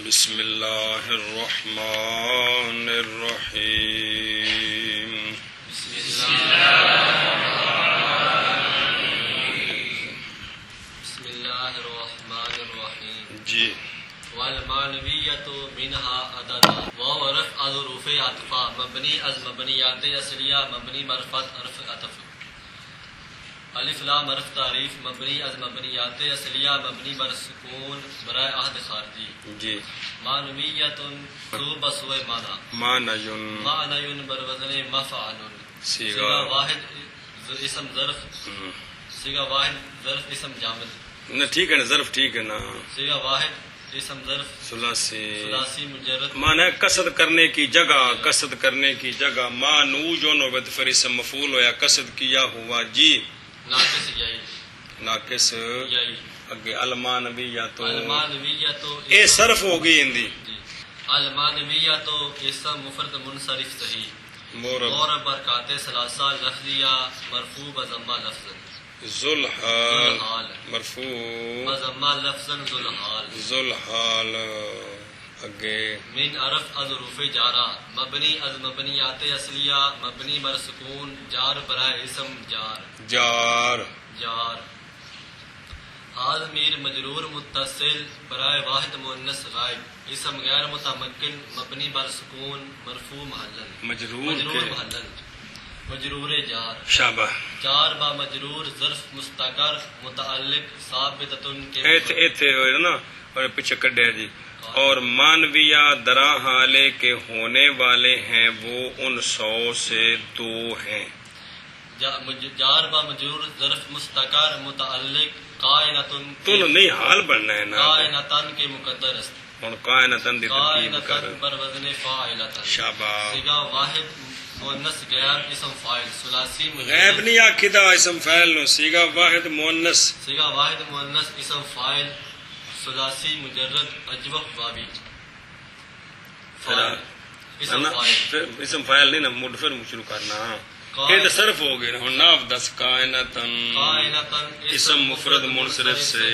بسم اللہ الرحمن الرحیم بسم اللہ الرحمن الرحیم جی والمعنویت منها عددا ورفع ظروف عطفہ مبنی از مبنیات اصلیہ مبنی مرفت عرف عطف الف لام حرف تعریف مبنی از مبنیات اصلیہ مبنی بر سکون برائے عہد خارجی جی معنویت منصوب بسوء معنی معنی بر وزن مفعل صیغہ واحد اسم ظرف صیغہ واحد ظرف اسم جامد نہ ٹھیک ہے نا ظرف ٹھیک ہے نا صیغہ واحد اسم ظرف ثلاثی مجرد معنی قصد کرنے کی جگہ قصد کرنے کی جگہ مانوجن و پھر اسم مفعول ہوا قصد کیا ہوا جی ناقص یہی ناقص یہی اگے المانویہ تو المانویہ تو اے صرف ہو گئی ہندی المانویہ تو اسم مفرد منصرف صحیح مورب اور برکات ثلاثہ لفظیہ مرفوع بضمہ لفظا ذوالحال مرفوع بضمہ لفظا ذوالحال اگے من عرف از حروف جارہ مبنی از مبنیات اصلیہ مبنی بر سکون جار برائے اسم جار حال میر مجرور متصل برائے واحد مؤنث غائب اسم غیر متمکن مبنی بر سکون مرفوع محلن مجرور محلن مجرور جار شابہ جار با مجرور ظرف مستقر متعلق ثابتتن کے ایتھے ہوئے نا اور پیچھے کڈیا جی اور مانویہ درا حالے کے ہونے والے ہیں وہ ان 100 سے 2 ہیں جار با مجرور ظرف مستقر متعلق کائنتن تو نہیں حال بننا ہے نا کائنتن کے مقدر است اور کائنتن دی ترکیب کر کائنتن بر وزن فاعلتن شابہ صیغہ واحد مؤنث غیر اسم فاعل ثلاثی غیب نہیں آکھدا اسم فاعل نو صیغہ واحد مؤنث صیغہ واحد مؤنث اسم فاعل ثلاثی مجرد اجوف بابی اسم فاعل اسم فاعل نہیں نا مڈ پھر شروع کرنا یہ تو صرف ہو گئے ہن ناف 10 کائنتن اسم مفرد منصرف سے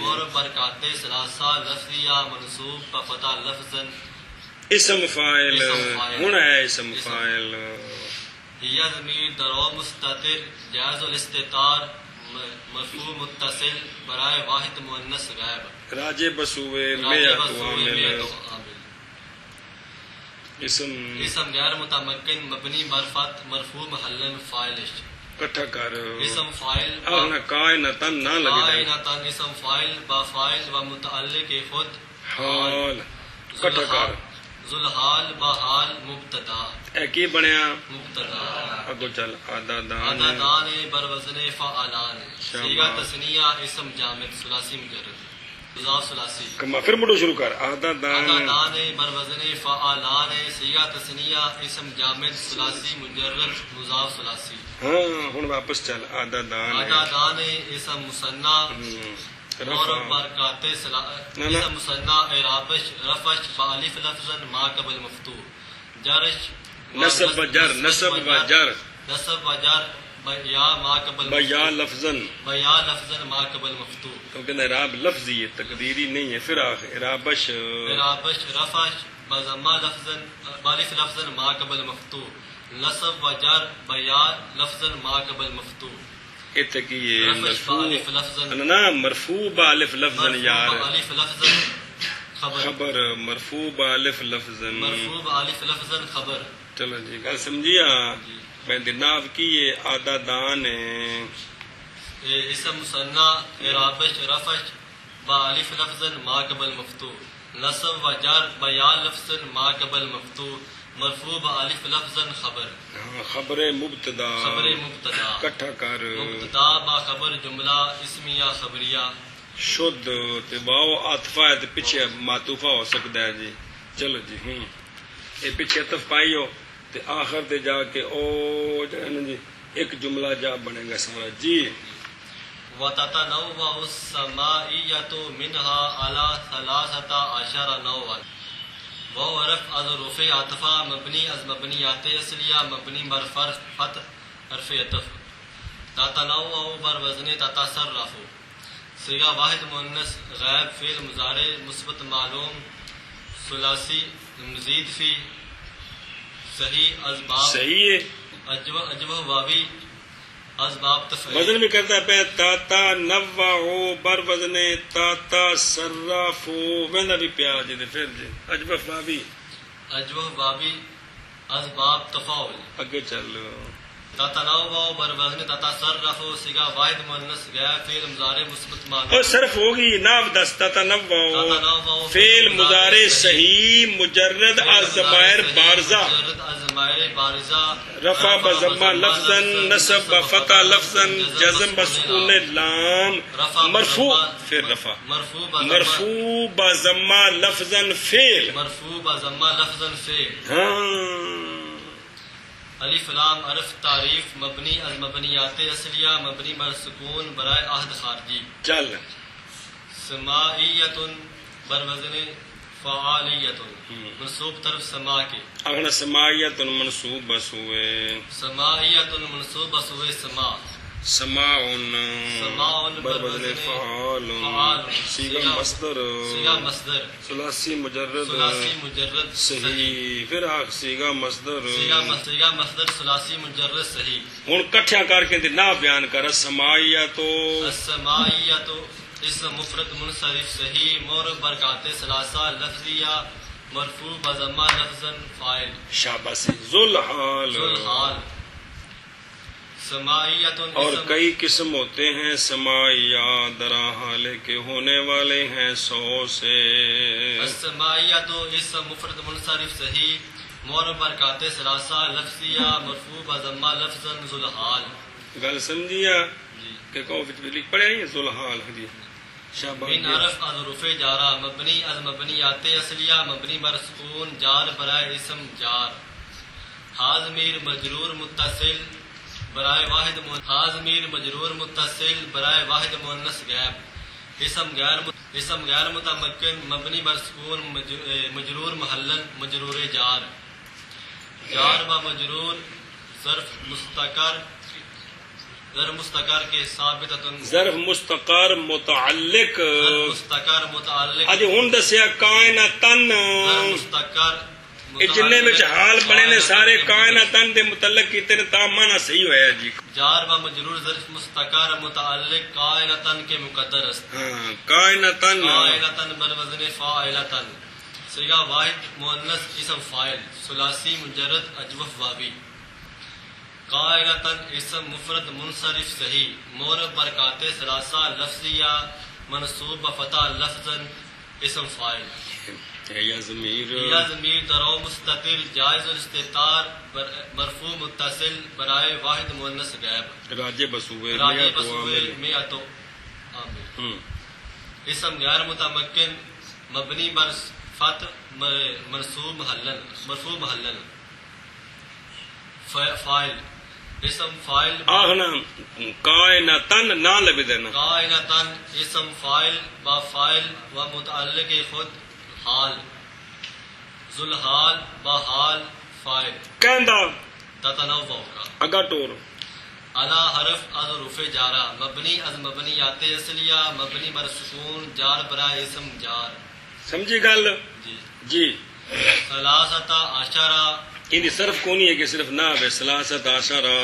اور برکات ثلاثہ لفظیہ منصوب بفتح لفظا اسم فاعل ہن ہے اسم فاعل یہ ضمیر درو مستتر جائز الاستتار مرفوع متصل برائے واحد مؤنث غائب راجے بسوے میں عامل اسم غیر متمکن مبنی برفت مرفوع محلن فاعل کٹھا کر اسم فاعل اپنا کائنتن نہ لگے کائنتن اسم فاعل با فاعل و متعلق خود حال کٹھا کر ذوالحال با حال مبتدا اے کی بنیا مبتدا اگو چل عددان عددان بر وزن فعلان صیغہ تثنیہ اسم جامد ثلاثی مجرد مضاف ثلاثی کما پھر مڑو شروع کر عددان بر وزن فعلان صیغہ تثنیہ اسم جامد ثلاثی مجرد مضاف ثلاثی ہاں ہن واپس چل عددان اسم مثنی اور برکات اسم مثنی اعرابش رفش فالف لفظا ما قبل مفتوح جرش نصب و جر نصب و جر بیا ما قبل بیا لفظاً ما قبل مفتوح کیونکہ اعراب لفظی ہے تقدیری نہیں ہے پھر اعرابش رفش بضمہ لفظا بالف لفظا ما قبل مفتوح نصب و جر بیا لفظا ما قبل مفتوح اتقیے مرفوع بالف لفظا یار خبر مرفوع بالف لفظا چلو جی گل سمجھیا میں دناف کی یہ عددان اسم مثنی اعرابش رفش بالف لفظا ما قبل مفتوح نصب و جر بیا لفظا ما قبل مفتوح مرفوع بالف لفظا خبر مبتدا کٹھا کر مبتدا با خبر جملہ اسمیہ خبریہ شد تے واو عاطفہ ہے تے پیچھے معطوفہ ہو سکتا ہے جی چلو جی یہ پیچھے عطف پائی ہو تے آخر تے جا کے او جی ایک جملہ جا بنے گا سارا جی وتتنوع السمائیۃ منها علی 13 نوعا وعرف از حروف عطفہ مبنی از مبنیات اصلیہ مبنی بر فتح حرف عطف تتنوع بر وزن تتصرف صیغہ واحد مؤنث غائب فعل مضارع مثبت معلوم ثلاثی مزید فی صحیح ازباب صحیح ہے. اجوہ واوی ازباب تفعیل وزن بھی کرتا ہے پہ تا تا نوعو بر وزن تا تا صرافو ویندا بھی پیا جی پھر جی اجبف بابی اجوہ واوی ازباب تفاعل اگے چل. تتنوع بر وزن تتصرف سگا واحد مؤنث غیر فعل مضارع مثبت معنی اور صرف ہوگی ناو دس تتنوع فعل مضارع صحیح مجرد از ضمائر بارزہ مجرد از ضمائر بارزہ رفع بضمہ لفظا نصب بفتح لفظا جزم بسکون لام مرفوع پھر رفع مرفوع بضمہ لفظا فعل مرفوع بضمہ لفظا فعل. ہاں الف لام عرف تعریف مبنی از مبنیات اصلیہ مبنی بر سکون برائے عہد خارجی. چل. سماعیت بر وزن فعالیت منصوب طرف سما کے اگنا سماعیت منصوب بس ہوئے سماعیت منصوب بس ہوئے سما سماعن بر وزن فعال سیغہ مصدر ثلاثی مجرد صحیح پھر سیغہ مصدر ثلاثی مجرد صحیح. ہن کٹھیا کر کے نہ بیان کر سماعیت السماعیت اسم مفرد منصرف صحیح مور برکات ثلاثہ لفظیہ مرفوع بضمہ لفظا فاعل. شاباش. ذوالحال سماعیت اور کئی قسم ہوتے ہیں سماعیہ درا حال کے ہونے والے ہیں 100 سے. السماعیت اسم مفرد منصرف صحیح مور برکات ثلاثہ لفظیہ مرفوع بضمہ لفظا ذوالحال. گل سمجھیا کہ کو لکھ پڑھے نہیں ذوالحال. جی من عرف از رفع جارا مبنی از مبنیات اصلیہ مبنی بر سکون جار برائے اسم جار. حاضمیر مجرور متصل برائے واحد حاضمیر مجرور متصل برائے واحد مؤنث غائب اسم غیر متمکن مبنی بر سکون مجرور محلن مجرور جار. جار و مجرور ظرف مستقر کے ثابت ظرف مستقر متعلق متعلق اج ہن دسیا کائناتن مستقر جن حال بنے نے سارے کائناتن دے متعلق کیتے نے تا معنی صحیح ہویا جی. جار و مجرور ظرف مستقر متعلق کائناتن کے مقدر است. ہاں کائناتن بر وزن فاعلتن صیغہ واحد مؤنث اسم فاعل ثلاثی مجرد اجوف واوی. قائنتن اسم مفرد منصرف صحیح مورب برکات ثلاثہ لفظیہ منصوب بفتح لفظا اسم فاعل. یا ضمیر درو مستتر جائز الاستتار مرفوع متصل برائے واحد مؤنث غائب راجے بسوے میں تو عامل. اسم غیر متمکن مبنی بر فتح منصوب محلن فاعل اسم فاعل آخنا کائناتن نہ لبی دینا کائناتن اسم فاعل با فاعل و متعلق خود حال ذوالحال با حال فاعل کہندا تتنوع کا اگا ٹور علا حرف از رفع جارا مبنی از مبنیات اصلیہ مبنی بر سکون جار برائے اسم جار. سمجھی گل جی. ثلاثۃ عشرہ ان صرف کونی ہے کہ صرف نہ ہے ثلاثۃ عشرہ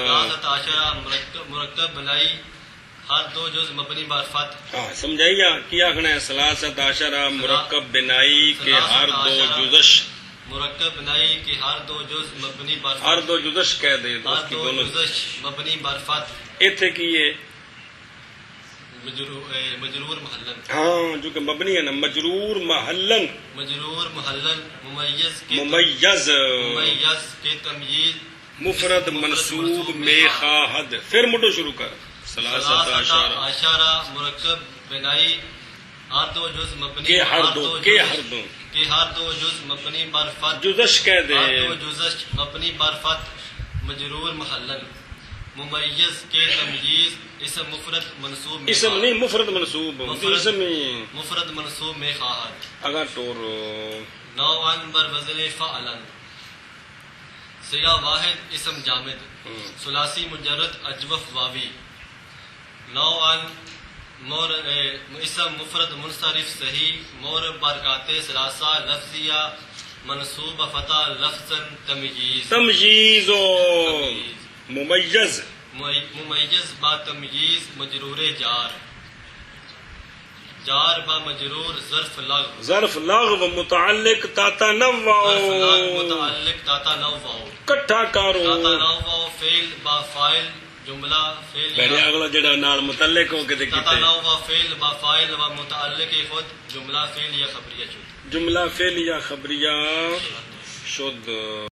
مرکب بنائی ہر دو جز مبنی بر فتح. ہاں سمجھائیے کیا آخنا ہے ثلاثۃ عشرہ مرکب بنائی کے ہر دو جزش مرکب بنائی کے ہر دو جز مبنی بر ہر دو جزش کہہ دے ہر دو جزش مبنی بر فتح. ایتھے کی ہے مجرور محلن. ہاں جو کہ مبنی ہے نا مجرور محلن ممیز کے تمییز مفرد منصوب میں خواہد. پھر مٹو شروع کر ثلاثۃ عشرہ مرکب بنائی ہر دو جز مبنی کے ہر دو جز مبنی بر فتح جزش کہہ دے ہر دو جزش مبنی بر فتح مجرور محلن. ممیز کے تمییز اسم مفرد منصوب اسم نہیں مفرد منصوب مفرد منصوب میں خواہد. اگر ٹور نوعن بر وزن فعلن صیغہ واحد اسم جامد ثلاثی مجرد اجوف واوی. نوعن مور اسم مفرد منصرف صحیح مور برکات ثلاثہ لفظیہ منصوب فتح لفظ تمييز تمييز مميز ممیز با تمييز مجرور جار جار با مجرور ظرف لغو ظرف لغو متعلق تتنوع ظرف لغو متعلق تتنوع کٹھا کرو تتنوع فعل با فاعل جملہ فعل پہلے اگلا جڑا نال متعلق ہو کے کیتے تتنوع فعل با فاعل و متعلق خود جملہ فعل یا خبریہ جملہ فعل یا خبریہ شد